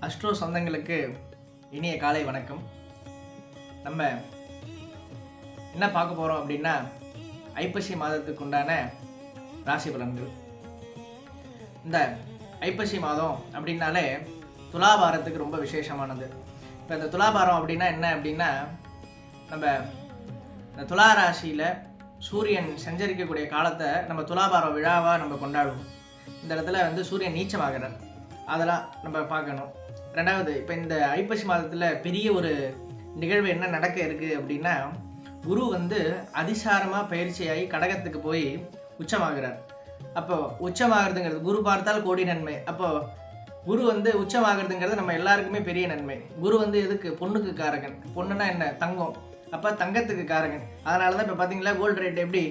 Astro சொந்தங்களுக்கு இனிய காலை வணக்கம். நம்ம என்ன பார்க்க போகிறோம் அப்படின்னா ஐப்பசி மாதத்துக்கு உண்டான ராசி பலன்கள். இந்த ஐப்பசி மாதம் அப்படின்னாலே துலாபாரத்துக்கு ரொம்ப விசேஷமானது. இப்போ இந்த துலாபாரம் அப்படின்னா என்ன அப்படின்னா, நம்ம இந்த துலா ராசியில் சூரியன் சஞ்சரிக்கக்கூடிய காலத்தை நம்ம துலாபாரம் விழாவாக நம்ம கொண்டாடுவோம். இந்த இடத்துல சூரியன் நீச்சமாகிறார், அதெல்லாம் நம்ம பார்க்கணும். ரெண்டாவது, இப்போ இந்த ஐப்பசி மாதத்தில் பெரிய ஒரு நிகழ்வு என்ன நடக்க இருக்குது அப்படின்னா, குரு அதிசாரமாக பயிற்சியாகி கடகத்துக்கு போய் உச்சமாகிறார். அப்போ உச்சமாகிறதுங்கிறது குரு பார்த்தால் கோடி நன்மை. அப்போ குரு உச்சமாகிறதுங்கிறது நம்ம எல்லாருக்குமே பெரிய நன்மை. குரு எதுக்கு? பொண்ணுக்கு காரகன். பொண்ணுன்னா என்ன? தங்கம். அப்போ தங்கத்துக்கு காரகன். அதனால தான் இப்போ பார்த்தீங்களா கோல்டு ரேட் எப்படி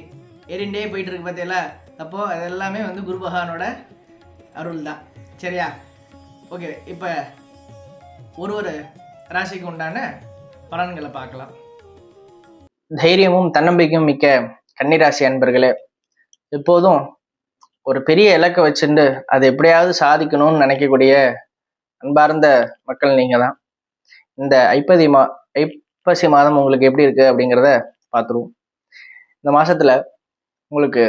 ஏறிண்டே போயிட்டு இருக்கு பார்த்தீங்களா? அப்போது அது எல்லாமே குரு பகவானோட அருள் தான். சரியா? ஓகே, இப்போ ஒரு ராசிக்கு உண்டான பலன்களை பார்க்கலாம். தைரியமும் தன்னம்பிக்கையும் மிக்க கன்னிராசி அன்பர்களே, எப்போதும் ஒரு பெரிய இலக்கை வச்சுட்டு அதை எப்படியாவது சாதிக்கணும்னு நினைக்கக்கூடிய அன்பார்ந்த மக்கள் நீங்கள் தான். இந்த ஐப்பசி மாதம் உங்களுக்கு எப்படி இருக்குது அப்படிங்கிறத பார்த்துருவோம். இந்த மாதத்தில் உங்களுக்கு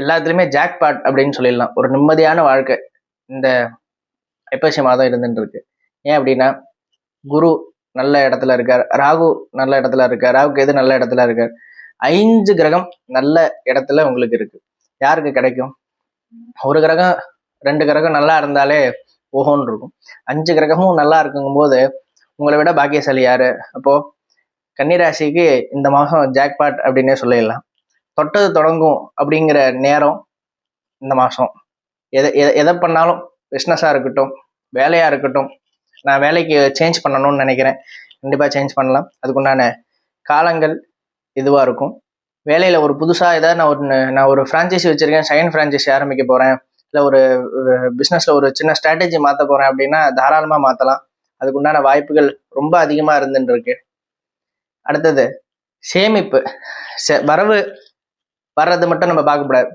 எல்லாத்துலேயுமே ஜாக்பாட் அப்படின்னு சொல்லிடலாம். ஒரு நிம்மதியான வாழ்க்கை இந்த ஐப்பசி மாதம் இருந்துட்டு இருக்கு. ஏன் அப்படின்னா, குரு நல்ல இடத்துல இருக்கார், ராகு நல்ல இடத்துல இருக்கார், ராகுக்கு எது நல்ல இடத்துல இருக்கார். 5 கிரகம் நல்ல இடத்துல உங்களுக்கு இருக்கு. யாருக்கு கிடைக்கும்? ஒரு கிரகம் 2 கிரகம் நல்லா இருந்தாலே ஓஹோன்னு இருக்கும். 5 கிரகமும் நல்லா இருக்குங்கும் போது உங்களை விட பாக்கியசாலி யாரு? அப்போ கன்னிராசிக்கு இந்த மாதம் ஜாக்பாட் அப்படின்னே சொல்லிடலாம். தொட்டது தொடங்கும் அப்படிங்கிற நேரம் இந்த மாதம். எதை பண்ணாலும், பிஸ்னஸாக இருக்கட்டும், வேலையாக இருக்கட்டும், நான் வேலைக்கு சேஞ்ச் பண்ணணும்னு நினைக்கிறேன், கண்டிப்பாக சேஞ்ச் பண்ணலாம். அதுக்குண்டான காலங்கள் இதுவாக இருக்கும். வேலையில் ஒரு புதுசாக ஏதாவது நான் ஒரு ஃப்ரான்ச்சைசி வச்சுருக்கேன், செகண்ட் ஃப்ரான்ச்சைசி ஆரம்பிக்க போகிறேன், இல்லை ஒரு பிஸ்னஸில் ஒரு சின்ன ஸ்ட்ராட்டஜி மாற்ற போகிறேன் அப்படின்னா தாராளமாக மாற்றலாம். அதுக்குண்டான வாய்ப்புகள் ரொம்ப அதிகமாக இருந்துட்டு இருக்கு. அடுத்தது சேமிப்பு. வரவு வர்றது மட்டும் நம்ம பார்க்கக்கூடாது,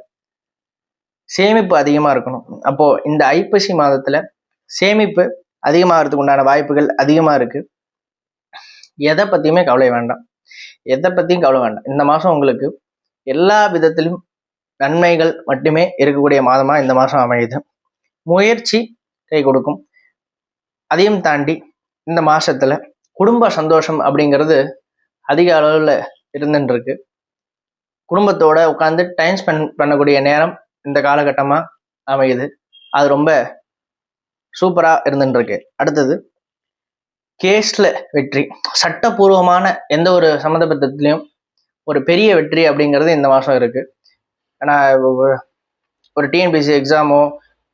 சேமிப்பு அதிகமாக இருக்கணும். அப்போது இந்த ஐப்பசி மாதத்தில் சேமிப்பு அதிகமாகிறதுக்கு உண்டான வாய்ப்புகள் அதிகமாக இருக்குது. எதை பற்றியுமே கவலை வேண்டாம், எதை பற்றியும் கவலை வேண்டாம். இந்த மாதம் உங்களுக்கு எல்லா விதத்திலும் நன்மைகள் மட்டுமே இருக்கக்கூடிய மாதமாக இந்த மாதம் அமையுது. முயற்சி கை கொடுக்கும். அதையும் தாண்டி இந்த மாதத்தில் குடும்ப சந்தோஷம் அப்படிங்கிறது அதிக அளவில் இருந்துருக்கு. குடும்பத்தோட உட்காந்து டைம் ஸ்பெண்ட் பண்ணக்கூடிய நேரம் இந்த காலகட்டமாக அமையுது. அது ரொம்ப சூப்பராக இருந்துருக்கு. அடுத்தது கேஸில் வெற்றி. சட்டப்பூர்வமான எந்த ஒரு சம்மந்தப்பட்டத்துலேயும் ஒரு பெரிய வெற்றி அப்படிங்கிறது இந்த மாதம் இருக்குது. ஆனால் ஒரு டிஎன்பிசி எக்ஸாமோ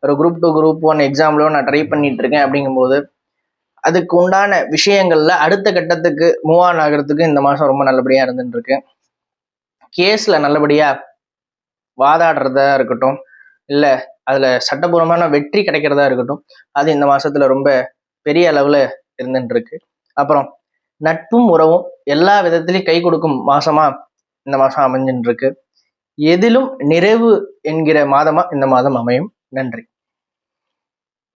ஒரு குரூப் 2 குரூப் 1 எக்ஸாம்லோ நான் ட்ரை பண்ணிட்டு இருக்கேன் அப்படிங்கும்போது அதுக்கு உண்டான விஷயங்கள்ல அடுத்த கட்டத்துக்கு மூவ் ஆன் ஆகிறதுக்கு இந்த மாதம் ரொம்ப நல்லபடியாக இருந்துருக்கு. கேஸில் நல்லபடியாக வாதாடுறதா இருக்கட்டும், இல்லை அதில் சட்டபூர்வமான வெற்றி கிடைக்கிறதா இருக்கட்டும், அது இந்த மாதத்தில் ரொம்ப பெரிய அளவில் இருந்துட்டு இருக்கு. அப்புறம் நட்பும் உறவும் எல்லா விதத்திலையும் கை கொடுக்கும் மாதமாக இந்த மாதம் அமைஞ்சுட்டு இருக்கு. எதிலும் நிறைவு என்கிற மாதமாக இந்த மாதம் அமையும். நன்றி.